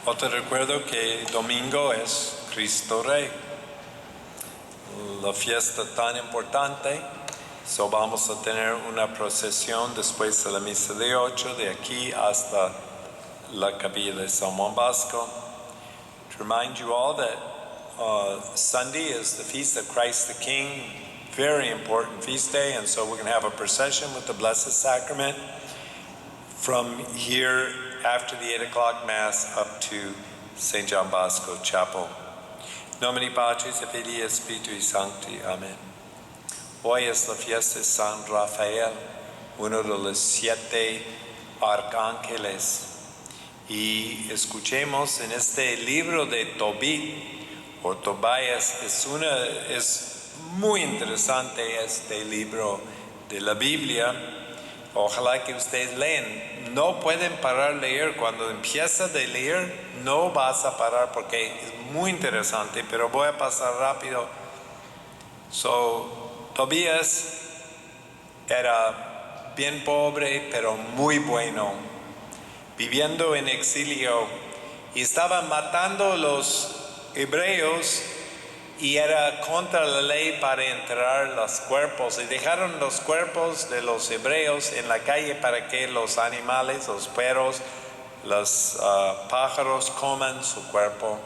Otro recuerdo que domingo es Cristo Rey, la fiesta tan importante. So vamos a tener una procesión después de la misa de 8, de aquí hasta la capilla de San Juan Bosco. To remind you all that Sunday is the feast of Christ the King, very important feast day, and so we're going to have a procession with the Blessed Sacrament from here after the 8 o'clock Mass up to St. John Bosco Chapel. Nomini Patris et Filii et Spiritui Sancti. Amén. Hoy es la fiesta de San Rafael, uno de los 7 arcángeles. Y escuchemos en este libro de Tobit o Tobías, es muy interesante este libro de la Biblia. Ojalá que ustedes lean. No pueden parar de leer. Cuando empiezas de leer, no vas a parar porque es muy interesante, pero voy a pasar rápido. Tobías era bien pobre, pero muy bueno, viviendo en exilio, y estaban matando a los hebreos, y era contra la ley para enterrar los cuerpos, y dejaron los cuerpos de los hebreos en la calle para que los animales, los perros, los pájaros coman su cuerpo.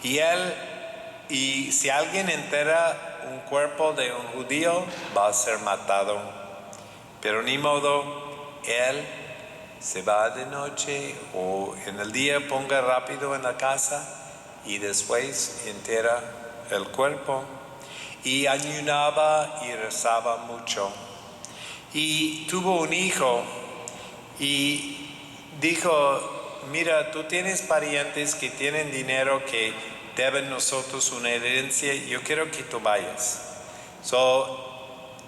Y si alguien entera un cuerpo de un judío, va a ser matado. Pero ni modo, él se va de noche o en el día, ponga rápido en la casa y después entera el cuerpo, y ayunaba y rezaba mucho. Y tuvo un hijo y dijo: mira, tú tienes parientes que tienen dinero que deben nosotros una herencia, yo quiero que tú vayas.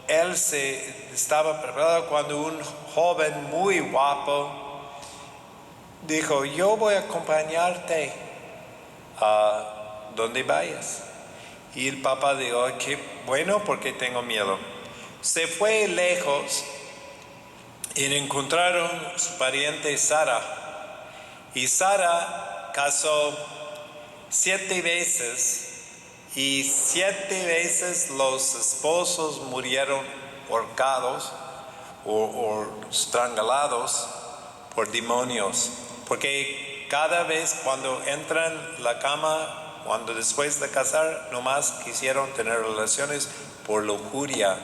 Él estaba preparado cuando un joven muy guapo dijo: yo voy a acompañarte a donde vayas. Y el papá dijo: qué bueno, porque tengo miedo. Se fue lejos y encontraron su pariente Sara. Y Sara casó 7 veces, y 7 veces los esposos murieron ahorcados o estrangulados por demonios. Porque cada vez cuando entran en la cama, cuando después de casar, nomás quisieron tener relaciones por lujuria,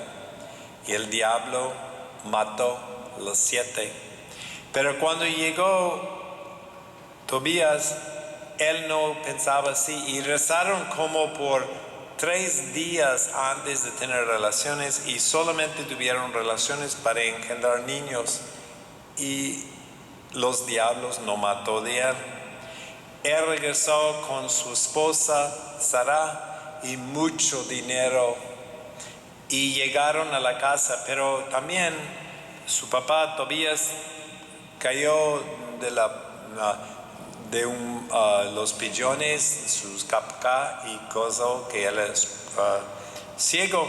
y el diablo mató los 7. Pero cuando llegó Tobías, él no pensaba así, y rezaron como por 3 días antes de tener relaciones, y solamente tuvieron relaciones para engendrar niños, y los diablos no mató de él. Él regresó con su esposa Sara y mucho dinero, y llegaron a la casa, pero también su papá Tobías cayó de los pillones, sus capca y cosas, que él es ciego.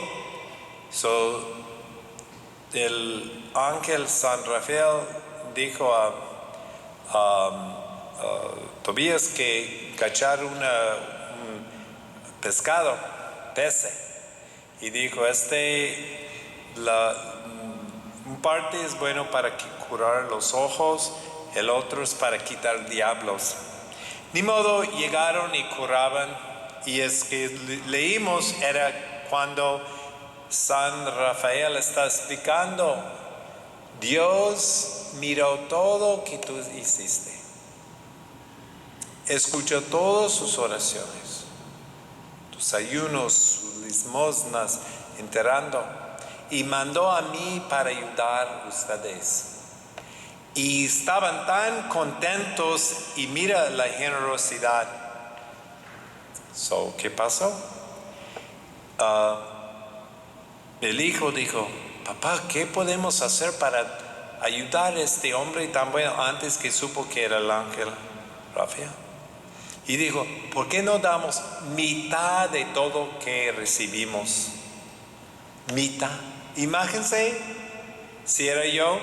El ángel San Rafael dijo a Tobías que cachar un pescado, y dijo: un parte es bueno para curar los ojos, el otro es para quitar diablos. Ni modo, llegaron y curaban. Y es que leímos, era cuando San Rafael está explicando: Dios miró todo que tú hiciste, escuchó todas sus oraciones, tus ayunos, sus limosnas, enterrando, y mandó a mí para ayudar a ustedes. Y estaban tan contentos, y mira la generosidad. ¿Qué pasó? El hijo dijo: papá, ¿qué podemos hacer para ayudar a este hombre tan bueno? Antes que supo que era el ángel Rafael. Y dijo: ¿por qué no damos mitad de todo que recibimos? Mitad. Imagínense, si era yo,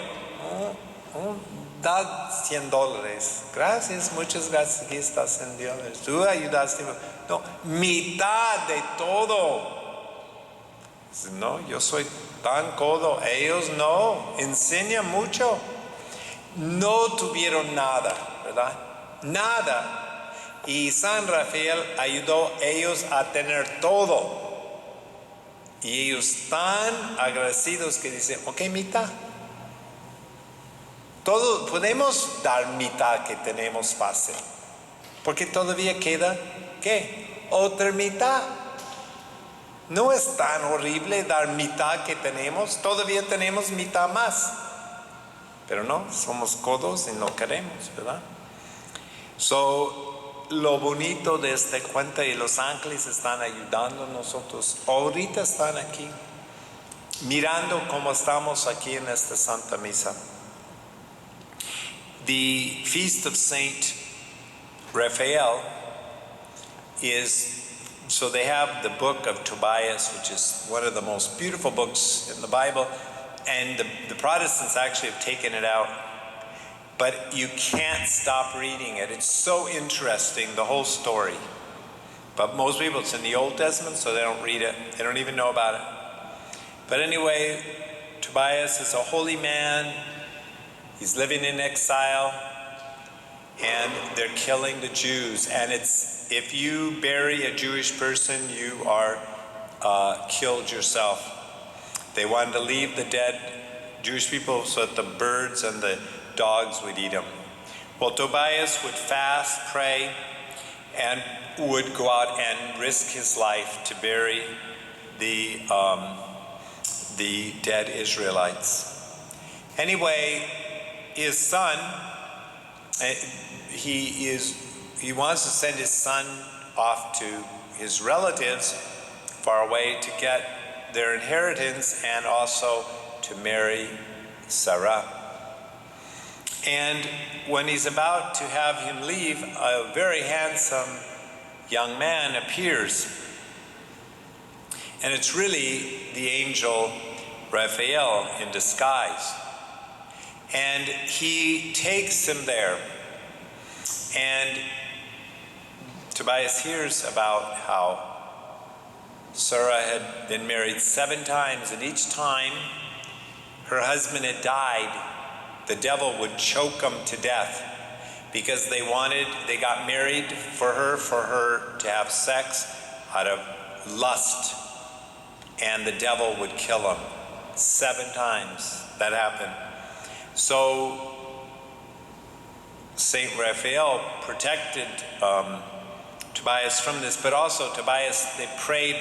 da $100. Gracias, muchas gracias, aquí estás en Dios. Tú ayudaste. No, mitad de todo. No, yo soy tan codo. Ellos no, enseñan mucho. No tuvieron nada, ¿verdad? Nada. Y San Rafael ayudó a ellos a tener todo. Y ellos tan agradecidos que dicen, ok, mitad. Todo, podemos dar mitad que tenemos fácil. Porque todavía queda, ¿qué? Otra mitad. No es tan horrible dar mitad que tenemos. Todavía tenemos mitad más. Pero no, somos codos y no queremos, ¿verdad? Lo bonito de este cuento, y los ángeles están ayudando a nosotros. Ahorita están aquí, mirando cómo estamos aquí en esta Santa Misa. The feast of Saint Raphael is, so they have the book of Tobias, which is one of the most beautiful books in the Bible, and the Protestants actually have taken it out. But you can't stop reading it. It's so interesting, the whole story. But most people, it's in the Old Testament, so they don't read it. They don't even know about it. But anyway, Tobias is a holy man. He's living in exile, and they're killing the Jews. And it's, if you bury a Jewish person, you are killed yourself. They wanted to leave the dead Jewish people so that the birds and the dogs would eat them. Well, Tobias would fast, pray, and would go out and risk his life to bury the dead Israelites. Anyway, his son, he wants to send his son off to his relatives far away to get their inheritance and also to marry Sarah. And when he's about to have him leave, a very handsome young man appears. And it's really the angel Raphael in disguise. And he takes him there. And Tobias hears about how Sarah had been married 7 times, and each time her husband had died, the devil would choke them to death because they got married for her to have sex out of lust, and the devil would kill them 7 times. That happened. So Saint Raphael protected Tobias from this, but also Tobias, they prayed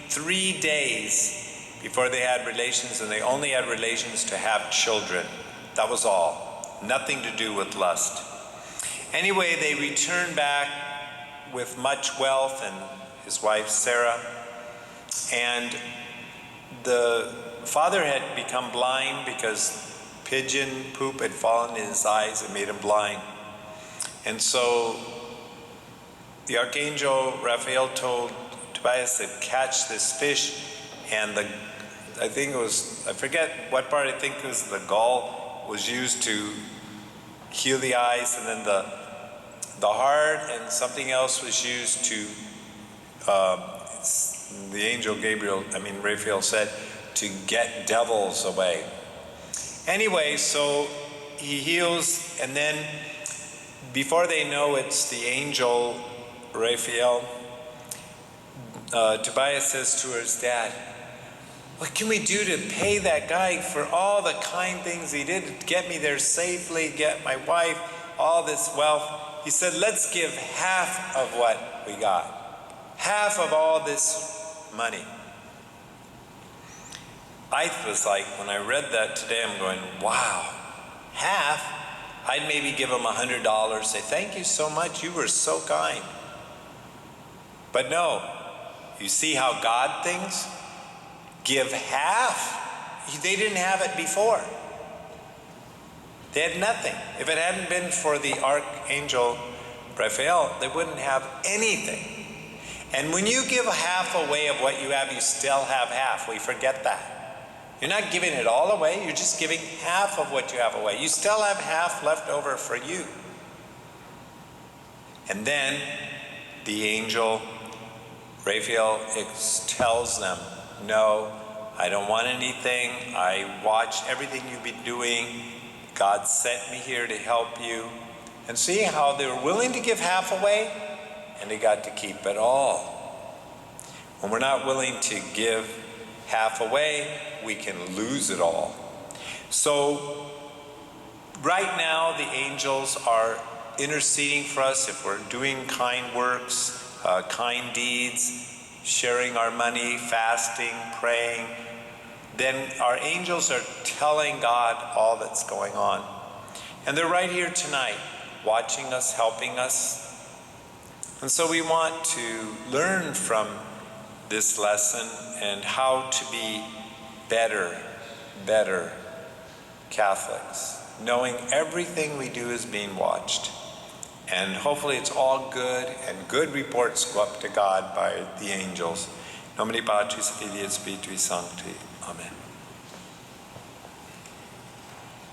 3 days before they had relations, and they only had relations to have children. That was all. Nothing to do with lust. Anyway, they returned back with much wealth and his wife Sarah. And the father had become blind because pigeon poop had fallen in his eyes and made him blind. And so the archangel Raphael told Tobias to catch this fish, and I forget what part, I think it was the gall was used to heal the eyes, and then the heart and something else was used to, the angel Raphael said, to get devils away. Anyway, so he heals, and then before they know it's the angel Raphael, Tobias says to his dad, what can we do to pay that guy for all the kind things he did to get me there safely, get my wife, all this wealth? He said, let's give half of what we got. Half of all this money. I was like, when I read that today, I'm going, wow, half? I'd maybe give him $100, say, thank you so much, you were so kind. But no, you see how God thinks? Give half. They didn't have it before. They had nothing. If it hadn't been for the archangel Raphael, they wouldn't have anything. And when you give half away of what you have, you still have half. We forget that. You're not giving it all away, you're just giving half of what you have away. You still have half left over for you. And then the angel, Raphael, tells them, no, I don't want anything. I watch everything you've been doing. God sent me here to help you. And see how they were willing to give half away, and they got to keep it all. When we're not willing to give half away, we can lose it all. So right now the angels are interceding for us if we're doing kind works, kind deeds, sharing our money, fasting, praying. Then our angels are telling God all that's going on. And they're right here tonight, watching us, helping us. And so we want to learn from this lesson and how to be better Catholics, knowing everything we do is being watched. And hopefully it's all good, and good reports go up to God by the angels. Nomine Patris, Filii et Spiritui Sancti. Amen.